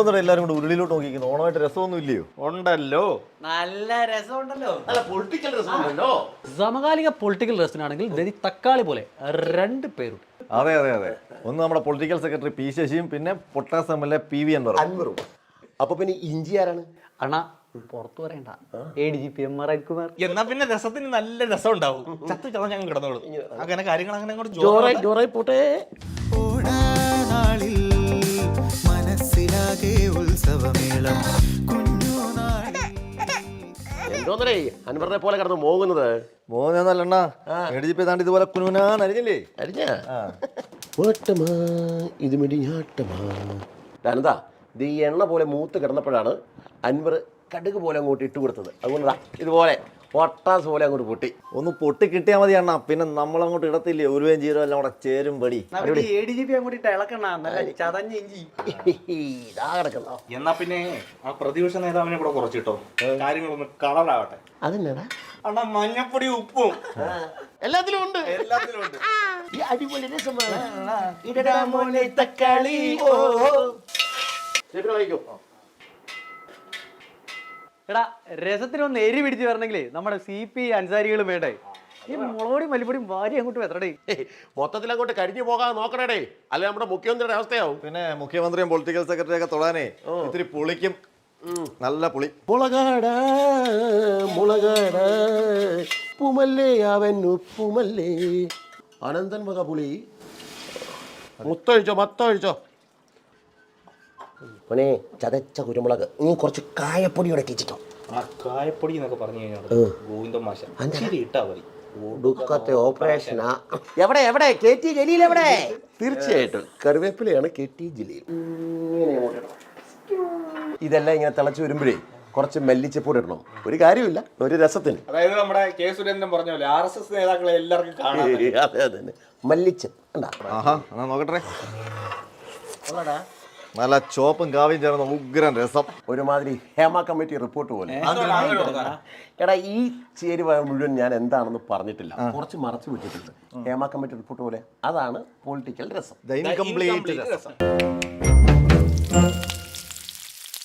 എന്തോന്നും എല്ലാരും കൂടെ ഉരുളിയിലോട്ട് നോക്കിക്കുന്നു. ഓണമായിട്ട് രസമൊന്നും ഇല്ലയോ? ഉണ്ടല്ലോ, നല്ല രസമുണ്ടല്ലോ. നല്ല പൊളിറ്റിക്കൽ രസമുണ്ടല്ലോ. സമകാലിക പൊളിറ്റിക്കൽ രസത്തിനാണെങ്കിൽ തക്കാളി പോലെ 2 പേരുണ്ട്. അതെ അതെ അതെ. ഒന്ന് നമ്മുടെ പൊളിറ്റിക്കൽ സെക്രട്ടറി പി ശശിയും പിന്നെ പൊട്ടാസ് എം എൽ എ PV അൻവറും. അപ്പൊ പിന്നെ ഇഞ്ചി ആരാണ്? അണ്ണാ പുറത്തു പറയണ്ട, ADGP MR അനിൽകുമാർ. എന്നാ പിന്നെ രസത്തിന് നല്ല രസം ഉണ്ടാവും. ചത്ത് ചതഞ്ഞ് ഞങ്ങൾ കിടന്നോളൂ. അങ്ങനെ കാര്യങ്ങൾ അങ്ങനെ അങ്ങോട്ട് ജോറായി പോട്ടെ. ഓണനാളിൽ മനസ്സിലാകെ ഉത്സവമേളം എന്തോന്നേ അൻവറിനെ പോലെ കിടന്ന് മോങ്ങുന്നത്? മോനല്ല ADGP താണ്ട് ഇതുപോലെ കുനുനാന്നരിഞ്ഞില്ലേ? അരിഞ്ഞ ഇത് മിടിഞ്ഞാട്ടമാ. അനന്താ, ഇത് ഈ എണ്ണ പോലെ മൂത്ത് കിടന്നപ്പോഴാണ് അൻവർ കടുക് പോലെ അങ്ങോട്ട് ഇട്ട് കൊടുത്തത്. അതുകൊണ്ടാ ഇതുപോലെ പൊട്ടാസ് പോലെ അങ്ങോട്ട് പൊട്ടി. ഒന്ന് പൊട്ടി കിട്ടിയാൽ മതി അണ്ണാ, പിന്നെ നമ്മളങ്ങോട്ട് ഇടത്തില്ലേ ഉരുവേം ജീരോ എല്ലാം കൂടെ ചേരും പടി. ADGP അങ്ങോട്ട് ഇളക്കണ ചതഞ്ഞ ഇഞ്ചി ഇതാ കിടക്കുന്ന. എന്നാ പിന്നെ ആ പ്രതിപക്ഷ നേതാവിനെ കൂടെ കുറച്ചിട്ടോ, കാര്യങ്ങളൊന്ന് കളറാവട്ടെ. അതെന്നാടാ? അണ്ണാ മഞ്ഞപ്പൊടി ഉപ്പും എല്ലാത്തിലും ഉണ്ട്. ഈ അടിപൊളി രസമാണ്. ഇടടാ മോനെ തക്കാളി. എടാ, രസത്തിനൊന്ന് എരി പിടിച്ച് വരണമെങ്കിലേ നമ്മുടെ CP അൻസാരികളും വേണ്ടേ. ഈ മുളകൊടിയും മല്ലിപ്പൊടിയും വാരി അങ്ങോട്ട് വെത്തടേ. മൊത്തത്തിൽ അങ്ങോട്ട് കരിഞ്ഞു പോകാൻ നോക്കണേ, അല്ലെ നമ്മുടെ മുഖ്യമന്ത്രിയുടെ അവസ്ഥയാവും. പിന്നെ മുഖ്യമന്ത്രിയും പൊളിറ്റിക്കൽ സെക്രട്ടറിയും ഒക്കെ തൊടാനേ ഇത്തിരി പുളിക്കും. നല്ല പുളി. മുളകാട പുമല്ലേ അവൻ ഉപ്പുമല്ലേ. അനന്തൻ വക പുളി. മൊത്തഴിച്ചോ. മോനെ, ചതച്ച കുരുമുളക് നീ കുറച്ച് കായപ്പൊടിയോടെ ഇട്ടിട്ടോ. ആ കായപ്പൊടി എന്നൊക്കെ പറഞ്ഞു കഴിഞ്ഞാൽ ഗോവിന്ദൻ മാഷ ഇട്ടാ മതി. ഒടുക്കത്തെ ഓപ്പറേഷനാ. എവിടെ KT ജലീൽ എവിടെ? തീർച്ചയായിട്ടും കറിവേപ്പിലയാണ് KT ജലീൽ. ഇതെല്ലാം ഇങ്ങനെ തിളച്ച് വരുമ്പോഴേ കുറച്ച് മല്ലിച്ചപ്പൊടി ഇടണം. ഒരു കാര്യമില്ല, ഒരു രസത്തിന്. അതായത് നമ്മുടെ K. സുരേന്ദ്രൻ പറഞ്ഞ പോലെ RSS നേതാക്കളെ എല്ലാവർക്കും കാണാം. അതെ മല്ലിച്ചൻ എന്താ? ആഹാ, എന്നാ നോക്കട്ടെ. നല്ല ചോപ്പും കാവിയും ചേർന്ന ഉഗ്രൻ രസം. ഒരുമാതിരി ഹേമ കമ്മിറ്റി റിപ്പോർട്ട് പോലെ. എടാ, ഈ ചേരുവ മുഴുവൻ ഞാൻ എന്താണെന്ന് പറഞ്ഞിട്ടില്ല, കുറച്ച് മറച്ചു വിട്ടിട്ടുണ്ട്. ഹേമ കമ്മിറ്റി റിപ്പോർട്ട് പോലെ. അതാണ് പൊളിറ്റിക്കൽ രസം. ഇൻകംപ്ലീറ്റ് രസം.